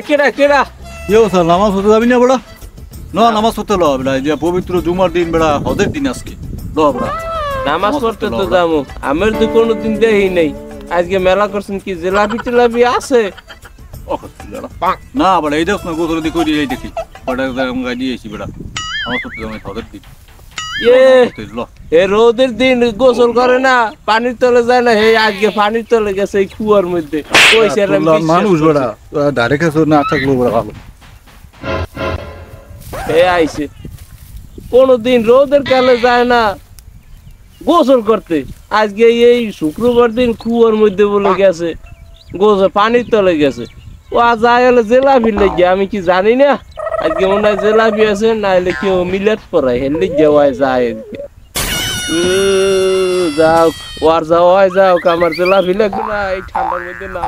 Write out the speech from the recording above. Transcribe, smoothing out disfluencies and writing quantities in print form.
কেডা কেডা স্যার নামাজ পড়তে যাবি না বেড়া? না নামাজ পড়তে লো বেড়া, যে পবিত্র জুমার দিন বেড়া, হজের দিন আজকে লো বেড়া। নামাজ পড়তে তো যাবো, আমার তো কোনোদিন দেখি নাই। আজকে মেলা করছেন কি জিলাপি টিলাপি আছে? না বেড়া, এই দেখ না গোসল দিয়ে করি, এই দেখি বেড়া গাই দিয়েছি বেড়া, নামাজ পড়তে যাবো হজের দিন। এ রোদের দিন গোসল করে না, পানির তলে যায় না, হে আজকে পানির তলে গেছে এই কুয়ার মধ্যে। মানুষ বেড়া ডাইরেক্ট না থাকলো বেড়া ভালো। হে আইছে কোনদিন রোদের কালে যায় না গোসল করতে, আজকে এই শুক্রবার দিন কুয়ার মধ্যে বলে গেছে, গোসল পানির তলে গেছে। ও আজ যায় হলে জেলাপি লেগে, আমি কি জানি না। আজকে মনে হয় জেলাপি আছে, না হলে কেউ মিলেট পড়ায়, হেলে যাওয়াই যায়। যাও ওর যাওয়াই যাও, আমার জেলাপি লাগবে না এই ঠান্ডার মধ্যে না।